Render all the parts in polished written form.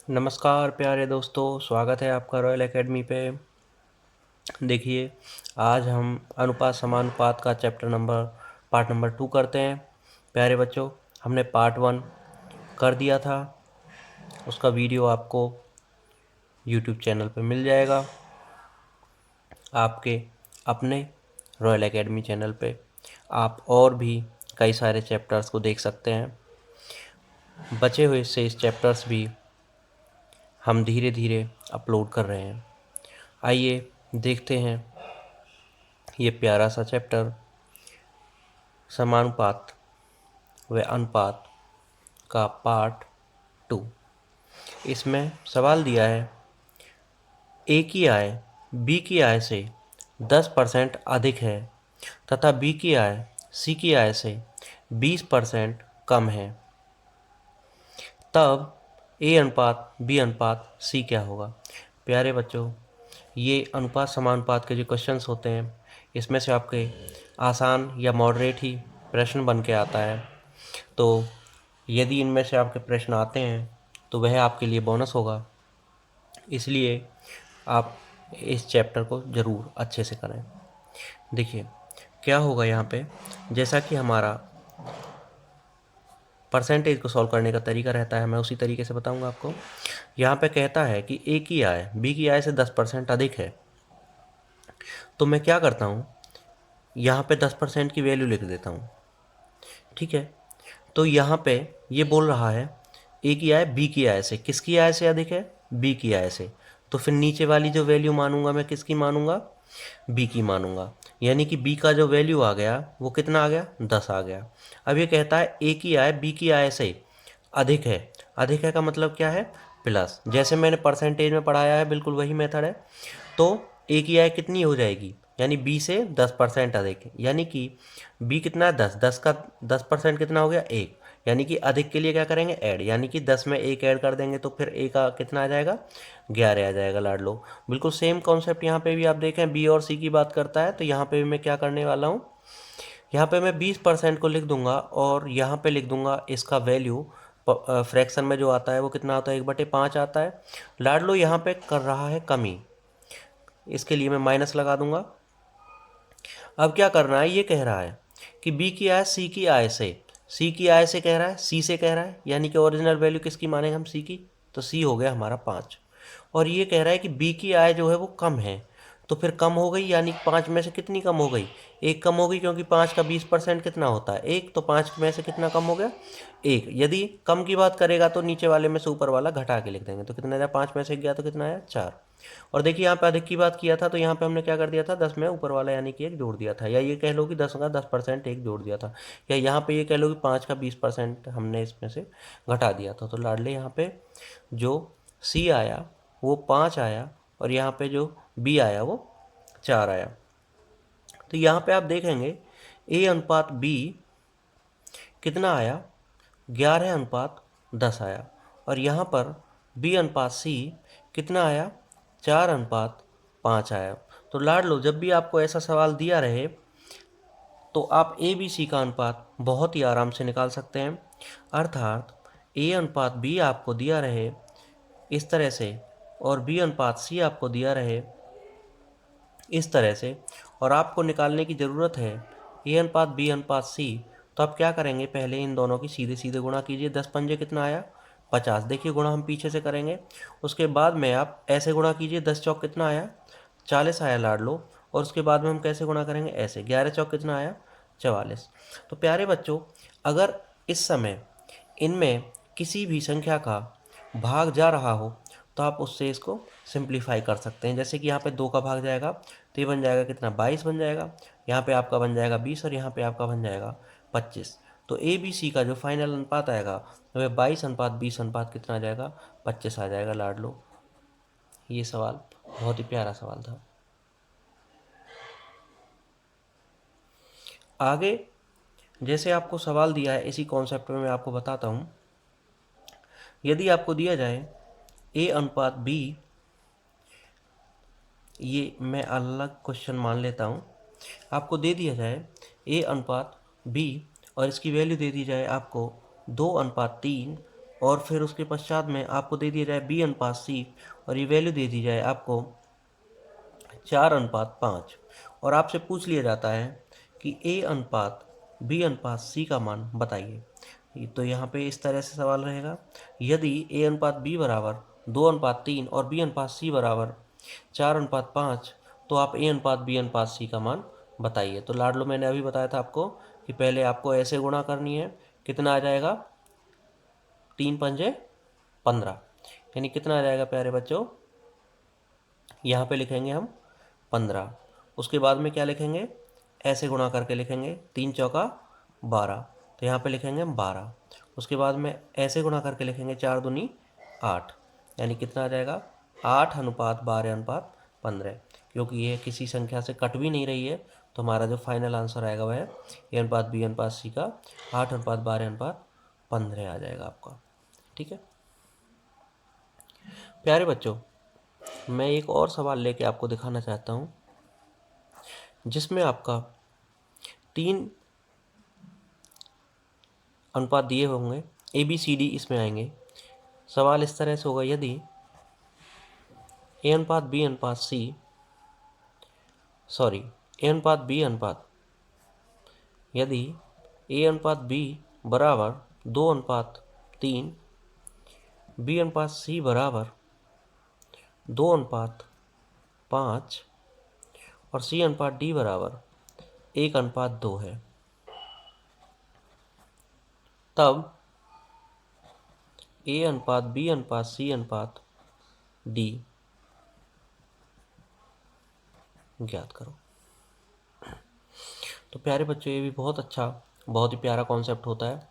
नमस्कार प्यारे दोस्तों, स्वागत है आपका रॉयल एकेडमी पे। देखिए, आज हम अनुपात समानुपात का पार्ट नंबर 2 करते हैं। प्यारे बच्चों, हमने पार्ट 1 कर दिया था। उसका वीडियो आपको यूट्यूब चैनल पे मिल जाएगा, आपके अपने रॉयल एकेडमी चैनल पे। आप और भी कई सारे चैप्टर्स को देख सकते हैं। बचे हुए शेष चैप्टर्स भी हम धीरे धीरे अपलोड कर रहे हैं। आइए देखते हैं ये प्यारा सा चैप्टर, समानुपात व अनुपात का पार्ट 2। इसमें सवाल दिया है, ए की आय बी की आय से 10% अधिक है तथा बी की आय सी की आय से 20% कम है, तब ए अनुपात बी अनुपात सी क्या होगा। प्यारे बच्चों, ये अनुपात समानुपात के जो क्वेश्चंस होते हैं, इसमें से आपके आसान या मॉडरेट ही प्रश्न बन के आता है। तो यदि इनमें से आपके प्रश्न आते हैं तो वह आपके लिए बोनस होगा, इसलिए आप इस चैप्टर को ज़रूर अच्छे से करें। देखिए क्या होगा यहाँ पे, जैसा कि हमारा परसेंटेज को सॉल्व करने का तरीका रहता है, मैं उसी तरीके से बताऊंगा आपको। यहाँ पे कहता है कि ए की आय बी की आय से 10% अधिक है, तो मैं क्या करता हूँ, यहाँ पे 10% की वैल्यू लिख देता हूँ। ठीक है, तो यहाँ पे ये बोल रहा है ए की आय बी की आय से, किसकी आय से अधिक है, बी की आय से। तो फिर नीचे वाली जो वैल्यू मानूंगा मैं किसकी मानूंगा, बी की मानूंगा। यानी कि बी का जो वैल्यू आ गया वो कितना आ गया, 10 आ गया। अब ये कहता है ए की आय बी की आय से अधिक है। अधिक है का मतलब क्या है, प्लस। जैसे मैंने परसेंटेज में पढ़ाया है बिल्कुल वही मेथड है। तो ए की आय कितनी हो जाएगी, यानी बी से 10% अधिक, यानी कि बी कितना है 10, 10 का 10% कितना हो गया, 1। यानी कि अधिक के लिए क्या करेंगे, ऐड, यानी कि 10 में 1 ऐड कर देंगे तो फिर ए का कितना आ जाएगा, 11 आ जाएगा। लाड लो, बिल्कुल सेम कॉन्सेप्ट यहाँ पे भी आप देखें, बी और सी की बात करता है। तो यहाँ पे भी मैं क्या करने वाला हूँ, यहाँ पे मैं 20% को लिख दूंगा और यहाँ पे लिख दूंगा इसका वैल्यू। फ्रैक्शन में जो आता है वो कितना आता है, 1/5 आता है। लाड लो यहाँ पे कर रहा है कमी, इसके लिए मैं माइनस लगा दूंगा। अब क्या करना है, ये कह रहा है कि बी की आय सी की आय से, सी की आय से कह रहा है, सी से कह रहा है, यानी कि ओरिजिनल वैल्यू किसकी मानेंगे हम, सी की। तो सी हो गया हमारा 5। और ये कह रहा है कि बी की आय जो है वो कम है, तो फिर कम हो गई, यानी 5 में से कितनी कम हो गई, 1 कम हो गई, क्योंकि 5 का 20% कितना होता है, 1। तो 5 में से कितना कम हो गया, 1। यदि कम की बात करेगा तो नीचे वाले में से ऊपर वाला घटा के लिख देंगे, तो कितना आया, 5 में से गया तो कितना आया, 4। और देखिए यहाँ पे अधिक की बात किया था, तो यहाँ पे हमने क्या कर दिया था, 10 में ऊपर वाला यानी कि 1 जोड़ दिया था, या ये कह लो कि 10 का 10% 1 जोड़ दिया था, या यहाँ पे ये कह लो कि 5 का 20% हमने इसमें से घटा दिया था। तो लाडले यहाँ पे जो सी आया वो 5 आया, और यहाँ पे जो बी आया वो 4 आया। तो यहाँ पे आप देखेंगे ए अनुपात बी कितना आया, 11:10 आया। और यहाँ पर बी अनुपात सी कितना आया, 4:5 आया। तो लाड लो, जब भी आपको ऐसा सवाल दिया रहे तो आप ए बी सी का अनुपात बहुत ही आराम से निकाल सकते हैं। अर्थात ए अनुपात बी आपको दिया रहे इस तरह से, और बी अनुपात सी आपको दिया रहे इस तरह से, और आपको निकालने की ज़रूरत है ए अनुपात बी अनुपात सी, तो आप क्या करेंगे, पहले इन दोनों की सीधे सीधे गुणा कीजिए। 10 पंजे कितना आया, 50। देखिए गुणा हम पीछे से करेंगे, उसके बाद में आप ऐसे गुणा कीजिए, 10 चौक कितना आया, 40 आया लाड लो। और उसके बाद में हम कैसे गुणा करेंगे, ऐसे, 11 चौक कितना आया, 44। तो प्यारे बच्चों, अगर इस समय इनमें किसी भी संख्या का भाग जा रहा हो तो आप उससे इसको सिंप्लीफाई कर सकते हैं। जैसे कि यहाँ पे 2 का भाग जाएगा तो ये बन जाएगा कितना, 22 बन जाएगा। यहाँ पे आपका बन जाएगा 20 और यहाँ पे आपका बन जाएगा 25। तो ए बी सी का जो फाइनल अनुपात आएगा वह 22:20 कितना आ जाएगा, 25 आ जाएगा। लाड लो, ये सवाल बहुत ही प्यारा सवाल था। आगे जैसे आपको सवाल दिया है इसी कॉन्सेप्ट में मैं आपको बताता हूँ। यदि आपको दिया जाए ए अनुपात बी, ये मैं अलग क्वेश्चन मान लेता हूँ, आपको दे दिया जाए ए अनुपात बी और इसकी वैल्यू दे दी जाए आपको 2:3 और फिर उसके पश्चात में आपको दे दिया जाए b अनुपात c और ये वैल्यू दे दी जाए आपको 4:5 और आपसे पूछ लिया जाता है कि a अनुपात b अनुपात c का मान बताइए। तो यहाँ पे इस तरह से सवाल रहेगा, यदि a अनुपात b बराबर 2:3 और b अनुपात c बराबर 4:5 तो आप a अनुपात b अनुपात c का मान बताइए। तो लाडलो मैंने अभी बताया था आपको कि पहले आपको ऐसे गुणा करनी है, कितना आ जाएगा 3×5 = 15, यानी कितना आ जाएगा प्यारे बच्चों, यहाँ पे लिखेंगे हम 15। उसके बाद में क्या लिखेंगे, ऐसे गुणा करके लिखेंगे 3×4 = 12, तो यहाँ पे लिखेंगे हम 12। उसके बाद में ऐसे गुणा करके लिखेंगे 4×2 = 8, यानी कितना आ जाएगा 8:12:15। क्योंकि ये किसी संख्या से कट भी नहीं रही है तो हमारा जो फाइनल आंसर आएगा वह a अनुपात b अनुपात c का 8:12:15 आ जाएगा आपका। ठीक है प्यारे बच्चों, मैं एक और सवाल लेके आपको दिखाना चाहता हूँ जिसमें आपका 3 अनुपात दिए होंगे, ए बी सी डी इसमें आएंगे। सवाल इस तरह से होगा, यदि ए अनुपात बी अनुपात सी ए अनुपात बी अनुपात यदि ए अनुपात बी बराबर 2:3, बी अनुपात सी बराबर 2:5 और सी अनुपात डी बराबर 1:2 है, तब ए अनुपात बी अनुपात सी अनुपात डी ज्ञात करो। तो प्यारे बच्चों, ये भी बहुत अच्छा, बहुत ही प्यारा कॉन्सेप्ट होता है।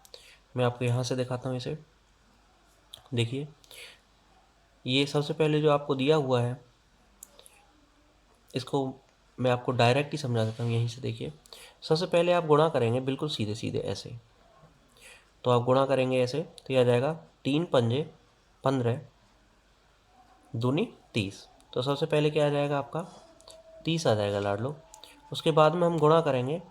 मैं आपको यहाँ से दिखाता हूँ इसे। देखिए, ये सबसे पहले जो आपको दिया हुआ है इसको मैं आपको डायरेक्ट ही समझा देता हूँ। यहीं से देखिए, सबसे पहले आप गुणा करेंगे बिल्कुल सीधे सीधे ऐसे। तो आप गुणा करेंगे ऐसे तो यह आ जाएगा 3×5 = 15, 2×2 = 30। तो सबसे पहले क्या आ जाएगा आपका 30 आ जाएगा लाडलो। उसके बाद में हम गुणा करेंगे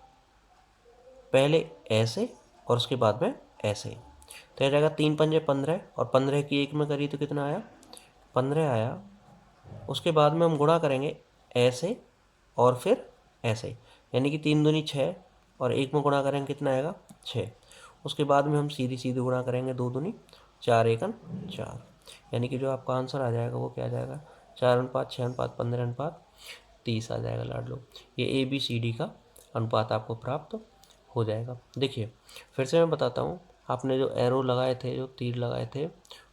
पहले ऐसे और उसके बाद में ऐसे, तो यह जाएगा 3×5 = 15 और 15 की 1 में करी तो कितना आया 15 आया। उसके बाद में हम गुणा करेंगे ऐसे और फिर ऐसे, यानी कि 3×2 = 6 और 1 में गुणा करेंगे कितना आएगा 6। उसके बाद में हम सीधी सीधी गुणा करेंगे 2×2 = 4, 1 = 4, यानी कि जो आपका आंसर आ जाएगा वो क्या आ जाएगा 4:6:15:30 आ जाएगा लाडलो। ये ए बी सी डी का अनुपात आपको प्राप्त हो जाएगा। देखिए फिर से मैं बताता हूँ, आपने जो एरो लगाए थे, जो तीर लगाए थे,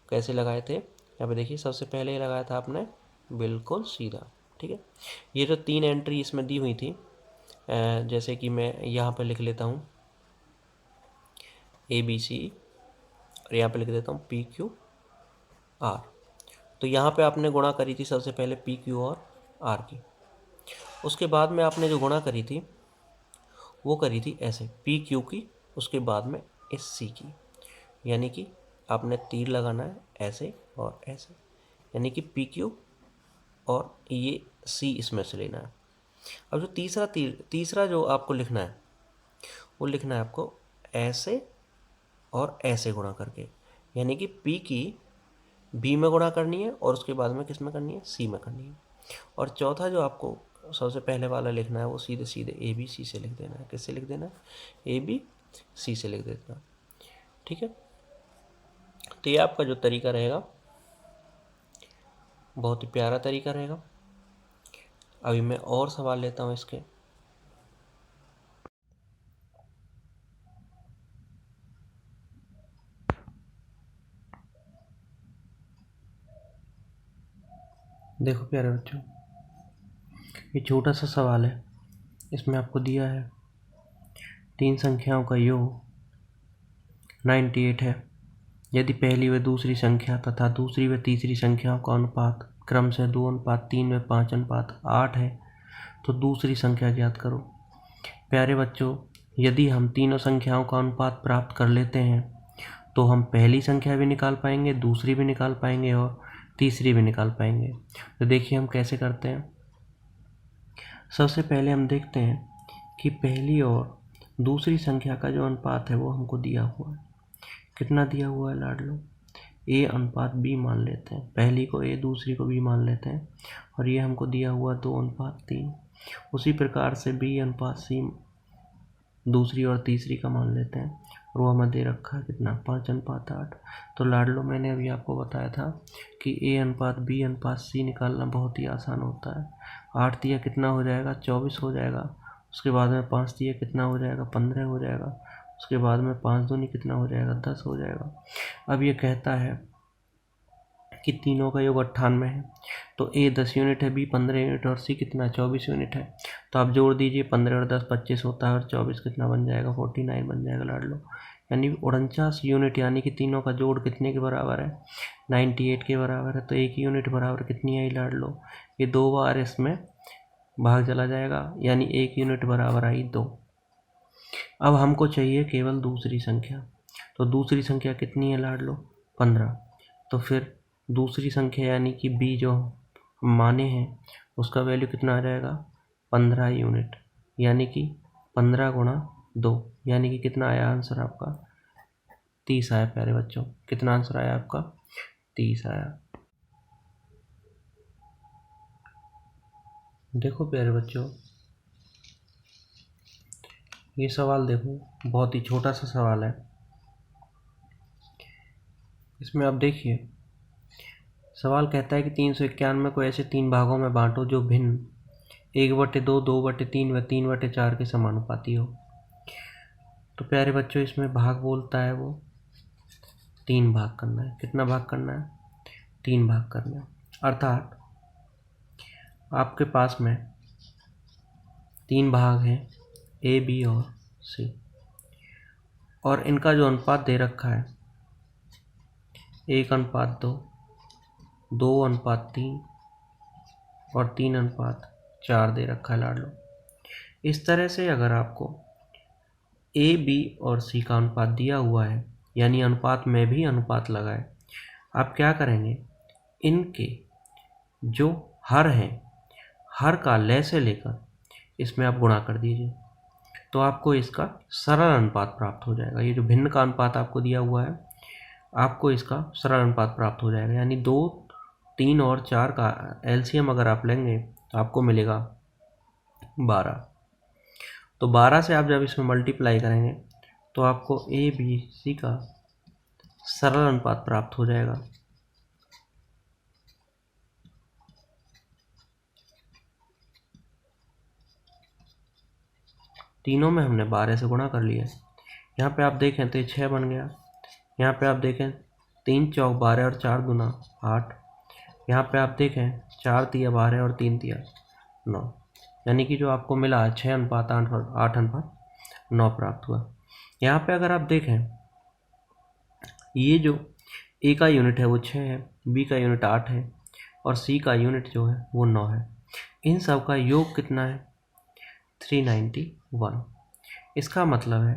कैसे लगाए थे, यहाँ पे देखिए सबसे पहले लगाया था आपने बिल्कुल सीधा। ठीक है, ये जो 3 एंट्री इसमें दी हुई थी, जैसे कि मैं यहाँ पे लिख लेता हूँ ए बी सी और यहाँ पे लिख देता हूँ पी क्यू आर। तो यहाँ पे आपने गुणा करी थी सबसे पहले पी क्यू और आर की। उसके बाद में आपने जो गुणा करी थी वो करी थी ऐसे पी क्यू की, उसके बाद में इस सी की, यानी कि आपने तीर लगाना है ऐसे और ऐसे, यानी कि पी क्यू और ये सी इसमें से लेना है। अब जो तीसरा जो आपको लिखना है वो लिखना है आपको ऐसे और ऐसे गुणा करके, यानी कि पी की बी में गुणा करनी है और उसके बाद में किस में करनी है सी में करनी है। और चौथा जो आपको सबसे पहले वाला लिखना है वो सीधे सीधे ए बी सी से लिख देना है। किससे लिख देना है, ए बी सी से लिख देना। ठीक है, तो ये आपका जो तरीका रहेगा बहुत ही प्यारा तरीका रहेगा। अभी मैं और सवाल लेता हूँ इसके। देखो प्यारे बच्चों, ये छोटा सा सवाल है। इसमें आपको दिया है 3 संख्याओं का योग 98 है। यदि पहली व दूसरी संख्या तथा दूसरी व तीसरी संख्याओं का अनुपात क्रम से 2:3 व 5:8 है तो दूसरी संख्या ज्ञात करो। प्यारे बच्चों, यदि हम तीनों संख्याओं का अनुपात प्राप्त कर लेते हैं तो हम पहली संख्या भी निकाल पाएंगे, दूसरी भी निकाल पाएंगे और तीसरी भी निकाल पाएंगे। तो देखिए हम कैसे करते हैं। सबसे पहले हम देखते हैं कि पहली और दूसरी संख्या का जो अनुपात है वो हमको दिया हुआ है। कितना दिया हुआ है लाडलो, ए अनुपात बी मान लेते हैं, पहली को ए दूसरी को बी मान लेते हैं, और ये हमको दिया हुआ 2:3। उसी प्रकार से बी अनुपात सी दूसरी और तीसरी का मान लेते हैं, और वो हमें दे रखा है कितना, 5:8। तो लाडलो मैंने अभी आपको बताया था कि ए अनुपात बी अनुपात सी निकालना बहुत ही आसान होता है। 8 दिया कितना हो जाएगा, 24 हो जाएगा। उसके बाद में 5 दिया कितना हो जाएगा, 15 हो जाएगा। उसके बाद में 5 दूनी कितना हो जाएगा, 10 हो जाएगा। अब ये कहता है कि तीनों का योग 98 है, तो ए 10 यूनिट है, बी 15 यूनिट और सी कितना 24 यूनिट है। तो आप जोड़ दीजिए, 15 और 10 25 होता है, और 24 कितना बन जाएगा, 49 बन जाएगा लाडलो। यानी 49 यूनिट, यानी कि तीनों का जोड़ कितने के बराबर है, 98 के बराबर है। तो एक यूनिट बराबर कितनी आई लाडलो, ये 2 बार इसमें भाग चला जाएगा, यानी 1 यूनिट बराबर आई 2। अब हमको चाहिए केवल दूसरी संख्या, तो दूसरी संख्या कितनी है लाडलो, 15। तो फिर दूसरी संख्या यानी कि बी जो हम माने हैं उसका वैल्यू कितना आ जाएगा, 15 यूनिट, यानी कि 15 गुणा 2, यानी कि कितना आया आंसर आपका, 30 आया प्यारे बच्चों। कितना आंसर आया आपका, 30 आया। देखो प्यारे बच्चों, ये सवाल देखो, बहुत ही छोटा सा सवाल है। इसमें आप देखिए, सवाल कहता है कि 391 को ऐसे 3 भागों में बांटो जो भिन्न 1/2, 2/3 व 3/4 के समानुपाती हो। तो प्यारे बच्चों, इसमें भाग बोलता है वो 3 भाग करना है। कितना भाग करना है, 3 भाग करना है। अर्थात आपके पास में 3 भाग हैं, ए बी और सी, और इनका जो अनुपात दे रखा है 1:2, 2:3 और 3:4 दे रखा है लाडलो। इस तरह से अगर आपको ए बी और सी का अनुपात दिया हुआ है, यानी अनुपात में भी अनुपात लगाए, आप क्या करेंगे, इनके जो हर हैं, हर का लय से लेकर इसमें आप गुणा कर दीजिए, तो आपको इसका सरल अनुपात प्राप्त हो जाएगा। ये जो भिन्न का अनुपात आपको दिया हुआ है, आपको इसका सरल अनुपात प्राप्त हो जाएगा। यानी 2, 3 और 4 का एलसीएम अगर आप लेंगे तो आपको मिलेगा 12। तो 12 से आप जब इसमें मल्टीप्लाई करेंगे तो आपको ए बी सी का सरल अनुपात प्राप्त हो जाएगा। तीनों में हमने 12 से गुणा कर लिया। यहाँ पे आप देखें तो ये 6 बन गया। यहाँ पे आप देखें 3 चौक 12 और 4 दूना 8। यहाँ पे आप देखें 4 तिया 12 और 3 तिया 9, यानी कि जो आपको मिला 6:8:9 प्राप्त हुआ। यहाँ पे अगर आप देखें, ये जो ए का यूनिट है वो 6 है, बी का यूनिट 8 है, और सी का यूनिट जो है वो 9 है। इन सब का योग कितना है, 391। इसका मतलब है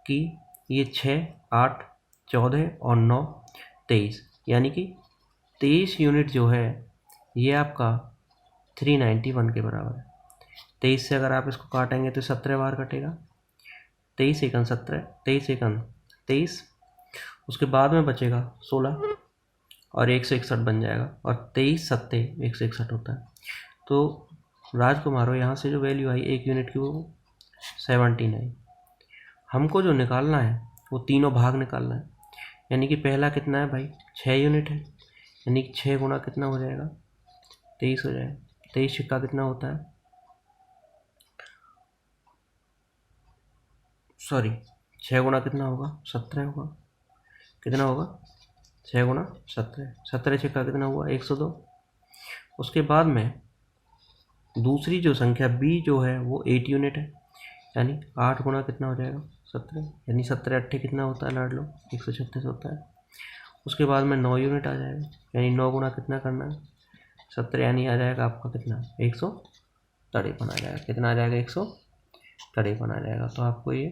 कि ये 6, 8, 14 और 9 23, यानी कि 23 यूनिट जो है ये आपका 391 के बराबर है। 23 से अगर आप इसको काटेंगे तो 17 बार कटेगा, 23 एकन 17, 23 एकन 23, उसके बाद में बचेगा 16 और 161 बन जाएगा, और 23 सत्ते 161 होता है। तो राजकुमारों, यहाँ से जो वैल्यू आई 1 यूनिट की वो 17 आई। हमको जो निकालना है वो तीनों भाग निकालना है, यानी कि पहला कितना है भाई, 6 यूनिट है, यानी कि 6 गुणा कितना हो जाएगा, 23 हो जाएगा। 23 सिक्का कितना होता है, सॉरी 6 गुणा कितना होगा, 17 होगा। कितना होगा, 6 गुणा 17, 17 सिक्का कितना हुआ, 102। उसके बाद में दूसरी जो संख्या बी जो है वो 8 यूनिट है, यानी 8 गुणा कितना हो जाएगा, 17, यानी 17 अट्ठे कितना होता है लाडलो, 136 होता है। उसके बाद में 9 यूनिट आ जाएगा, यानी 9 गुणा कितना करना है, 17, यानी आ जाएगा आपका कितना, 153 आ जाएगा। कितना आ जाएगा, 153 आ जाएगा। तो आपको ये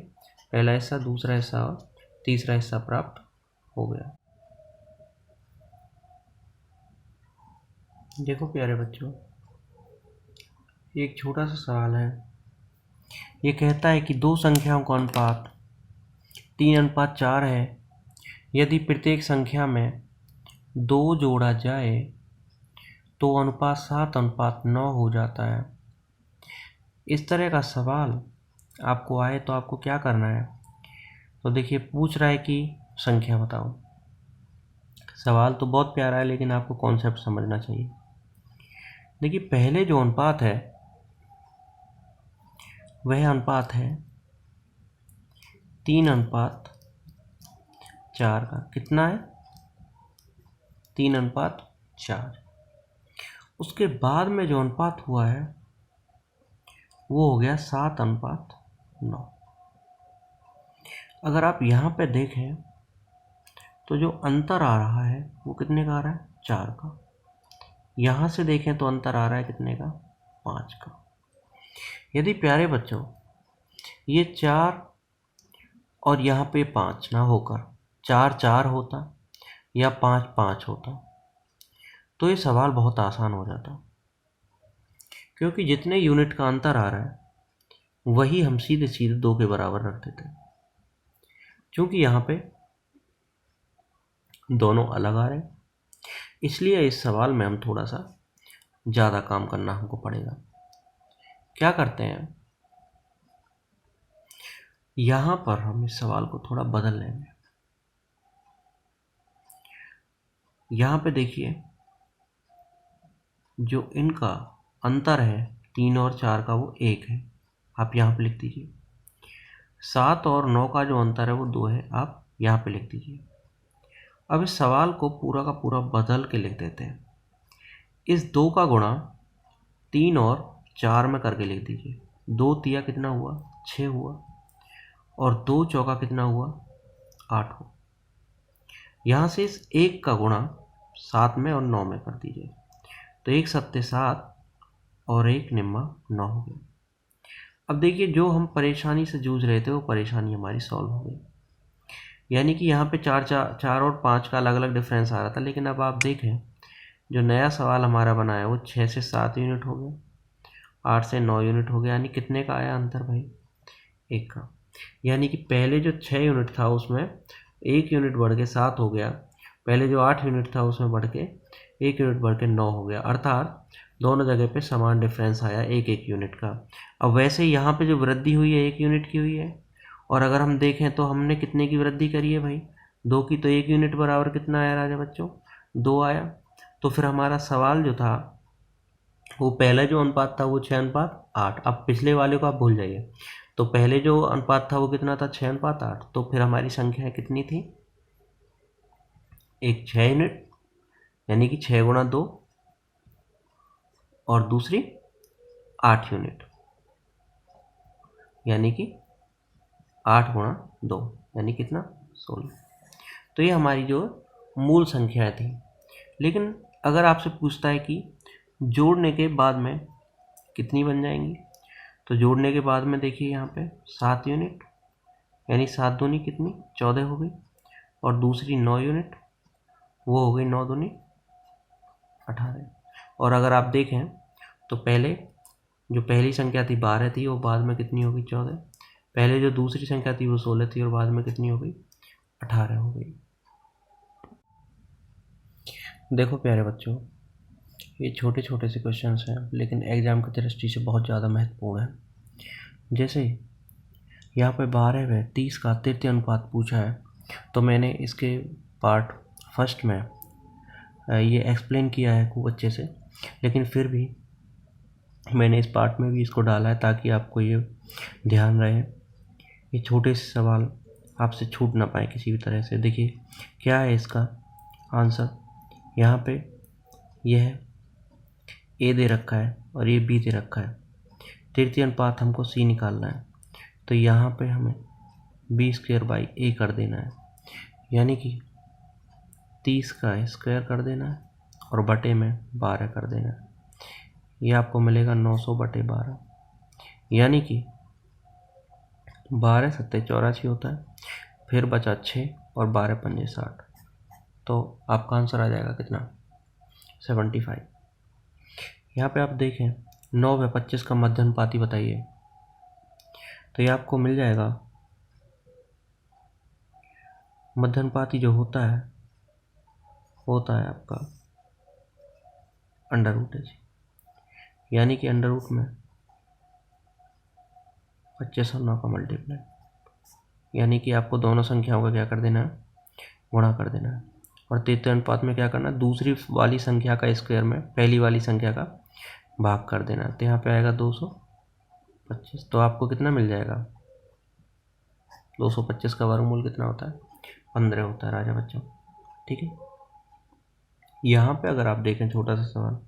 पहला हिस्सा, दूसरा हिस्सा और तीसरा हिस्सा प्राप्त हो गया। देखो प्यारे बच्चों, एक छोटा सा सवाल है। ये कहता है कि दो संख्याओं का अनुपात 3:4 है, यदि प्रत्येक संख्या में 2 जोड़ा जाए तो अनुपात 7:9 हो जाता है। इस तरह का सवाल आपको आए तो आपको क्या करना है? तो देखिए, पूछ रहा है कि संख्या बताओ। सवाल तो बहुत प्यारा है, लेकिन आपको कॉन्सेप्ट समझना चाहिए। देखिए, पहले जो अनुपात है वह अनुपात है 3:4 का। कितना है? 3:4। उसके बाद में जो अनुपात हुआ है वो हो गया 7:9। अगर आप यहाँ पे देखें तो जो अंतर आ रहा है वो कितने का आ रहा है? 4 का। यहाँ से देखें तो अंतर आ रहा है कितने का? 5 का। यदि प्यारे बच्चों ये 4 और यहाँ पे 5 ना होकर 4 होता या 5 होता तो ये सवाल बहुत आसान हो जाता, क्योंकि जितने यूनिट का अंतर आ रहा है वही हम सीधे सीधे 2 के बराबर रख देते। क्योंकि यहाँ पे दोनों अलग आ रहे हैं, इसलिए इस सवाल में हम थोड़ा सा ज़्यादा काम करना हमको पड़ेगा। क्या करते हैं, यहाँ पर हम इस सवाल को थोड़ा बदल लेंगे। यहाँ पे देखिए, जो इनका अंतर है 3 और 4 का वो 1 है, आप यहाँ पे लिख दीजिए। 7 और 9 का जो अंतर है वो 2 है, आप यहाँ पे लिख दीजिए। अब इस सवाल को पूरा का पूरा बदल के लिख देते हैं। इस 2 का गुणा 3 और 4 में करके लिख दीजिए। 2 तिया कितना हुआ? 6 हुआ। और 2 चौका कितना हुआ? 8 हुआ। यहाँ से इस 1 का गुणा 7 में और 9 में कर दीजिए, तो 1 सत्ते 7 और 1 निम्मा 9 हो गया। अब देखिए, जो हम परेशानी से जूझ रहे थे वो परेशानी हमारी सॉल्व हो गई। यानी कि यहाँ पे 4 और 5 का अलग अलग डिफरेंस आ रहा था, लेकिन अब आप देखें जो नया सवाल हमारा बना है वो 6 से 7 यूनिट हो गया, 8 से 9 यूनिट हो गया। यानी कितने का आया अंतर भाई? 1 का। यानी कि पहले जो 6 यूनिट था उसमें 1 यूनिट बढ़ के 7 हो गया, पहले जो 8 यूनिट था उसमें बढ़ के 1 यूनिट बढ़ के 9 हो गया। अर्थात दोनों जगह पे समान डिफरेंस आया 1 यूनिट का। अब वैसे ही यहाँ पे जो वृद्धि हुई है 1 यूनिट की हुई है, और अगर हम देखें तो हमने कितने की वृद्धि करी है भाई? 2 की। तो 1 यूनिट बराबर कितना आया राजा बच्चों? 2 आया। तो फिर हमारा सवाल जो था वो पहला जो अनुपात था वो 6:8। अब पिछले वाले को आप भूल जाइए। तो पहले जो अनुपात था वो कितना था? 6:8। तो फिर हमारी संख्या कितनी थी? एक 6 यूनिट, यानी कि 6 गुणा 2, और दूसरी 8 यूनिट, यानी कि 8 गुणा 2, यानी कितना? 16। तो ये हमारी जो मूल संख्या थी। लेकिन अगर आपसे पूछता है कि जोड़ने के बाद में कितनी बन जाएंगी, तो जोड़ने के बाद में देखिए यहाँ पे 7 यूनिट, यानी 7 दूनी कितनी? 14 हो गई। और दूसरी 9 यूनिट, वो हो गई 9 दूनी 18। और अगर आप देखें तो पहले जो पहली संख्या थी 12 थी, वो बाद में कितनी हो गई? 14। पहले जो दूसरी संख्या थी वो 16 थी, और बाद में कितनी हो गई? 18 हो गई। देखो प्यारे बच्चों, ये छोटे छोटे से क्वेश्चंस हैं, लेकिन एग्ज़ाम की दृष्टि से बहुत ज़्यादा महत्वपूर्ण है। जैसे यहाँ पे 12 में 30 का तृतीय अनुपात पूछा है, तो मैंने इसके पार्ट फर्स्ट में ये एक्सप्लेन किया है खूब अच्छे से, लेकिन फिर भी मैंने इस पार्ट में भी इसको डाला है ताकि आपको ये ध्यान रहे, ये छोटे से सवाल आपसे छूट ना पाए किसी भी तरह से। देखिए क्या है इसका आंसर। यहाँ पे यह ए दे रखा है और ये बी दे रखा है। तृतीय अनुपात हमको सी निकालना है, तो यहाँ पे हमें b² कर देना है, यानी कि 30 का स्क्वायर कर देना है और बटे में 12 कर देना है। ये आपको मिलेगा 900/12, यानी कि 12 सत्ते 84 होता है, फिर बचा 6 और 12 पंजे 60, तो आपका आंसर आ जाएगा कितना? 75। यहाँ पे आप देखें 9/25 का मध्यानुपाती बताइए, तो ये आपको मिल जाएगा। मध्यानुपाती जो होता है होता है आपका अंडर रूट एच, यानी कि अंडर रूट में 25 और 9 का मल्टीप्लाई, यानी कि आपको दोनों संख्याओं का क्या कर देना है, गुणा कर देना है। और तृतीय अनुपात में क्या करना है, दूसरी वाली संख्या का स्क्वायर में पहली वाली संख्या का भाग कर देना है। तो यहाँ पे आएगा 225, तो आपको कितना मिल जाएगा, 225 का वर्गमूल कितना होता है, 15 होता है राजा बच्चों। ठीक है, यहाँ पे अगर आप देखें छोटा सा सवाल,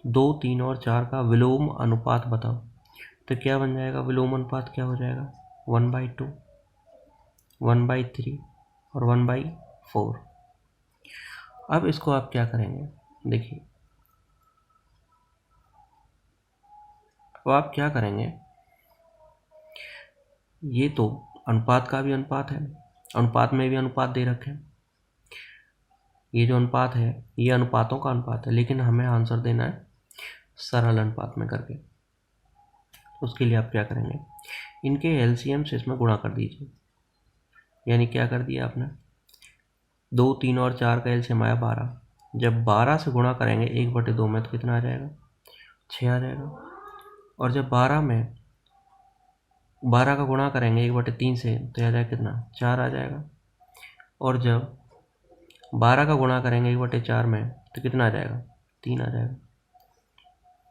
2, 3 और 4 का विलोम अनुपात बताओ, तो क्या बन जाएगा, विलोम अनुपात क्या हो जाएगा, 1/2, 1/3 और 1/4। अब इसको आप क्या करेंगे, देखिए अब आप क्या करेंगे, ये तो अनुपात का भी अनुपात है, अनुपात में भी अनुपात दे रखे हैं, ये जो अनुपात है ये अनुपातों का अनुपात है, लेकिन हमें आंसर देना है सरल अनुपात में करके। उसके लिए आप क्या करेंगे, इनके एलसीएम से इसमें गुणा कर दीजिए, यानी क्या कर दिया आपने, 2, 3 और 4 का एलसीएम आया 12, जब 12 से गुणा करेंगे 1/2 में तो कितना आ जाएगा, 6 आ जाएगा। और जब 12 का गुणा करेंगे 1/3 से तो आ जाएगा कितना, 4 आ जाएगा। और जब 12 का गुणा करेंगे 1/4 में तो कितना आ जाएगा, 3 आ जाएगा।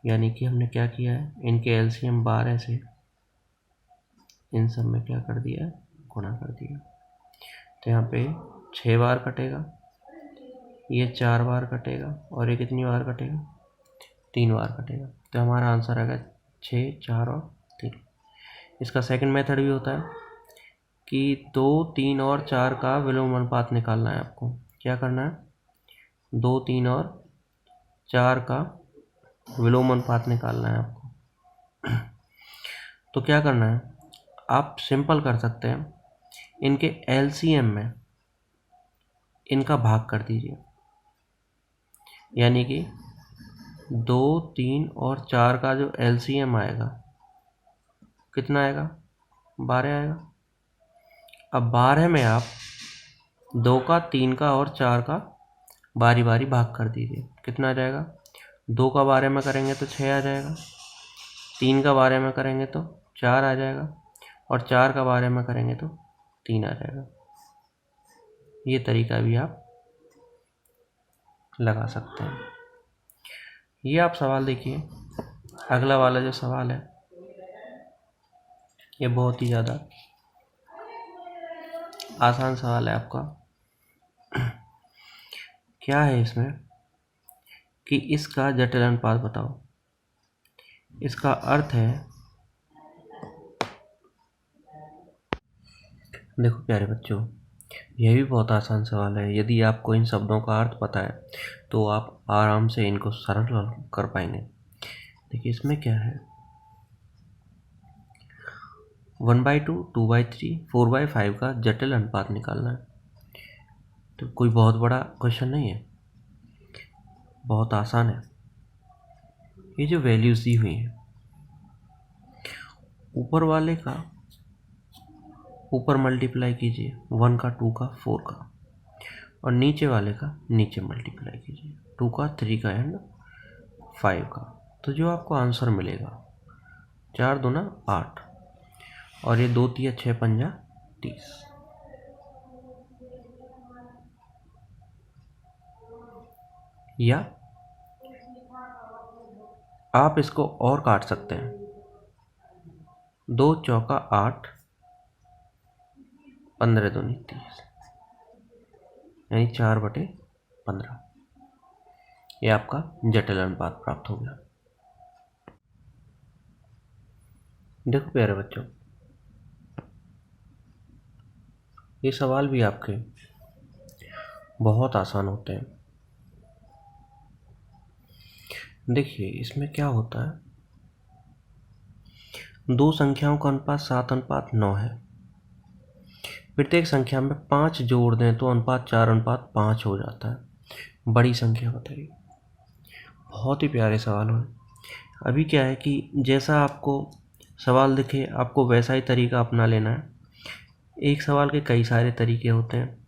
यानी कि हमने क्या किया है, इनके एलसीएम 12 से इन सब में क्या कर दिया, गुणा कर दिया। तो यहाँ पे 6 बार कटेगा, ये 4 बार कटेगा और ये कितनी बार कटेगा, 3 बार कटेगा। तो हमारा आंसर आएगा 6, 4 और 3। इसका सेकंड मेथड भी होता है कि 2, 3 और 4 का विलोम अनुपात निकालना है आपको। क्या करना है, 2, 3 और 4 का विलोम अनुपात निकालना है आपको। तो क्या करना है, आप सिंपल कर सकते हैं, इनके एलसीएम में इनका भाग कर दीजिए, यानी कि 2, 3 और 4 का जो एलसीएम आएगा कितना आएगा, 12 आएगा। अब 12 में आप 2 का, 3 का और 4 का बारी बारी भाग कर दीजिए, कितना आ जाएगा, 2 का 12 में करेंगे तो 6 आ जाएगा, 3 का 12 में करेंगे तो 4 आ जाएगा और 4 का 12 में करेंगे तो 3 आ जाएगा। ये तरीका भी आप लगा सकते हैं। ये आप सवाल देखिए, अगला वाला जो सवाल है ये बहुत ही ज़्यादा आसान सवाल है आपका। क्या है इसमें कि इसका जटिल अनुपात बताओ। इसका अर्थ है, देखो प्यारे बच्चों, यह भी बहुत आसान सवाल है। यदि आपको इन शब्दों का अर्थ पता है तो आप आराम से इनको सरल कर पाएंगे। देखिए इसमें क्या है, 1/2, 2/3, 4/5 का जटिल अनुपात निकालना है। तो कोई बहुत बड़ा क्वेश्चन नहीं है, बहुत आसान है। ये जो वैल्यूज दी हुई हैं, ऊपर वाले का ऊपर मल्टीप्लाई कीजिए, 1 का, 2 का, 4 का, और नीचे वाले का नीचे मल्टीप्लाई कीजिए, 2 का, 3 का एंड 5 का। तो जो आपको आंसर मिलेगा 4 दूना 8 और ये 2 तिया 6 पंजा 30। या आप इसको और काट सकते हैं, 2 चौका 8, 15 दूनी 30, यानी 4/15। ये आपका जटिल अनुपात प्राप्त हो गया। देखो प्यारे बच्चों, ये सवाल भी आपके बहुत आसान होते हैं। देखिए इसमें क्या होता है, दो संख्याओं का अनुपात 7:9 है। प्रत्येक संख्या में 5 जोड़ दें तो अनुपात 4:5 हो जाता है। बड़ी संख्या बताइए। बहुत ही प्यारे सवाल है। अभी क्या है कि जैसा आपको सवाल दिखे आपको वैसा ही तरीका अपना लेना है। एक सवाल के कई सारे तरीके होते हैं।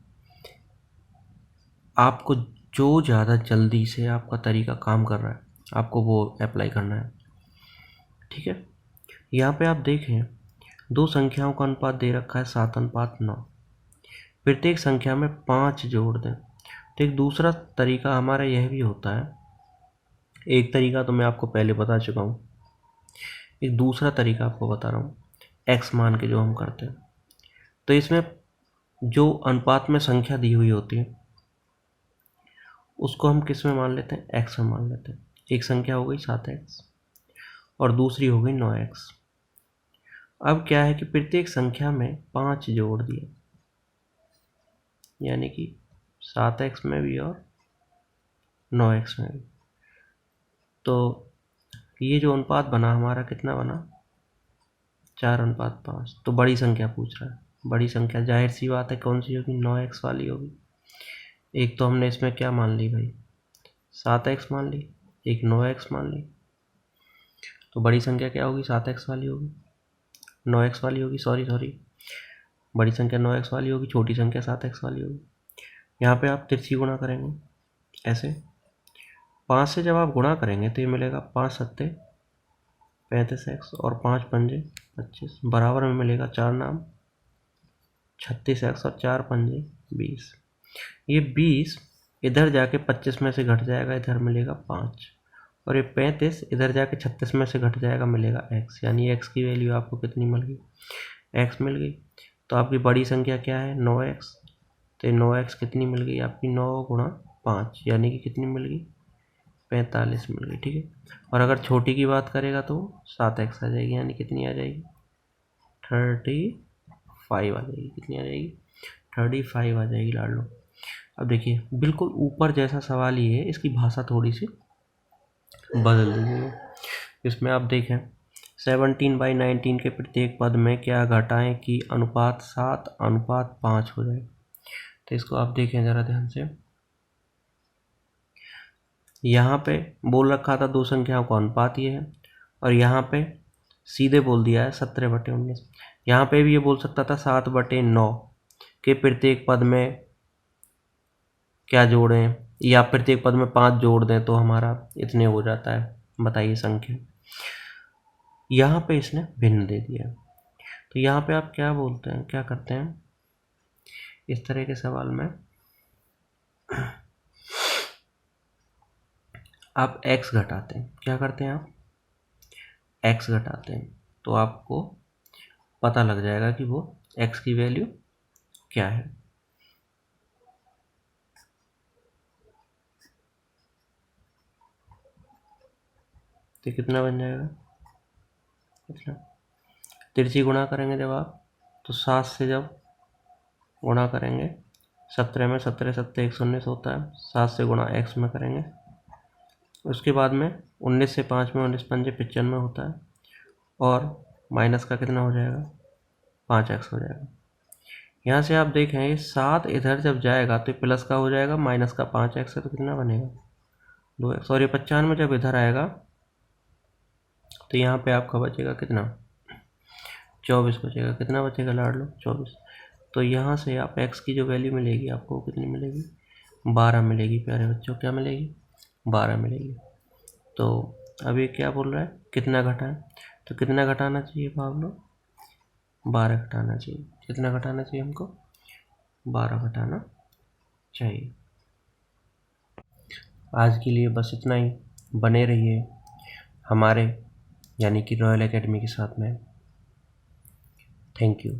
आपको जो ज़्यादा जल्दी से आपका तरीका काम कर रहा है आपको वो अप्लाई करना है। ठीक है, यहाँ पे आप देखें दो संख्याओं का अनुपात दे रखा है 7:9। प्रत्येक संख्या में 5 जोड़ दें। तो एक दूसरा तरीका हमारा यह भी होता है, एक तरीका तो मैं आपको पहले बता चुका हूँ, एक दूसरा तरीका आपको बता रहा हूँ, एक्स मान के जो हम करते हैं। तो इसमें जो अनुपात में संख्या दी हुई होती है उसको हम किस में मान लेते हैं, एक्स में मान लेते हैं। एक संख्या हो गई 7x और दूसरी हो गई 9x। अब क्या है कि प्रत्येक संख्या में 5 जोड़ दिए, यानी कि 7x में भी और 9x में भी। तो ये जो अनुपात बना हमारा कितना बना, 4:5। तो बड़ी संख्या पूछ रहा है, बड़ी संख्या जाहिर सी बात है कौन सी होगी, 9x वाली होगी। एक तो हमने इसमें क्या मान ली भाई, 7x मान ली, एक 9x मान ली। तो बड़ी संख्या क्या होगी, 7x वाली होगी, 9x वाली होगी, सॉरी बड़ी संख्या 9x वाली होगी, छोटी संख्या 7x वाली होगी। यहाँ पे आप तिरछी गुणा करेंगे ऐसे, 5 से जब आप गुणा करेंगे तो ये मिलेगा 5 सत्ते 35x और 5 पंजे 25, बराबर में मिलेगा 4 नाम 36x और 4 पंजे 20। ये 20 इधर जाके 25 में से घट जाएगा, इधर मिलेगा 5, और ये 35 इधर जाके 36 में से घट जाएगा, मिलेगा x। यानी x की वैल्यू आपको कितनी मिल गई, x मिल गई। तो आपकी बड़ी संख्या क्या है, 9x। तो 9x कितनी मिल गई आपकी, 9 गुणा 5, यानी कि कितनी मिल गई, 45 मिल गई। ठीक है, और अगर छोटी की बात करेगा तो 7x आ जाएगी, यानी कितनी आ जाएगी, 35 आ जाएगी। कितनी आ जाएगी, 35 आ जाएगी लाडलो। अब देखिए बिल्कुल ऊपर जैसा सवाल ये है, इसकी भाषा थोड़ी सी बदल दी गई है। इसमें आप देखें 17/19 के प्रत्येक पद में क्या घटाएं कि अनुपात 7:5 हो जाए। तो इसको आप देखें ज़रा ध्यान से, यहाँ पे बोल रखा था दो संख्याओं का अनुपात ये है, और यहाँ पे सीधे बोल दिया है 17/19। यहाँ पे भी ये बोल सकता था 7/9 के प्रत्येक पद में क्या जोड़ें, या प्रत्येक पद में 5 जोड़ दें तो हमारा इतने हो जाता है, बताइए संख्या। यहाँ पे इसने भिन्न दे दिया। तो यहाँ पे आप क्या बोलते हैं, क्या करते हैं, इस तरह के सवाल में आप x घटाते हैं। क्या करते हैं आप, x घटाते हैं, तो आपको पता लग जाएगा कि वो x की वैल्यू क्या है। तो कितना बन जाएगा, कितना, तिरछी गुणा करेंगे जब आप, तो 7 से जब गुणा करेंगे 17 में, 17 सत्ते 119 होता है, 7 से गुणा x में करेंगे, उसके बाद में 19 से 5 में 19 पंजे 95 होता है, और माइनस का कितना हो जाएगा, 5x हो जाएगा। यहाँ से आप देखें ये 7 इधर जब जाएगा तो प्लस का हो जाएगा, माइनस का 5x है तो कितना बनेगा, 2x। और ये 95 जब इधर आएगा तो यहाँ पे आपका बचेगा कितना, 24 बचेगा। कितना बचेगा लाडलो, 24। तो यहाँ से आप x की जो वैल्यू मिलेगी आपको कितनी मिलेगी, 12 मिलेगी। प्यारे बच्चों क्या मिलेगी, 12 मिलेगी। तो अब ये क्या बोल रहा है, कितना घटाएं, तो कितना घटाना चाहिए पावलो, 12 घटाना चाहिए। कितना घटाना चाहिए हमको, 12 घटाना चाहिए। आज के लिए बस इतना ही। बने रहिए हमारे यानी कि रॉयल एकेडमी के साथ में। Thank you.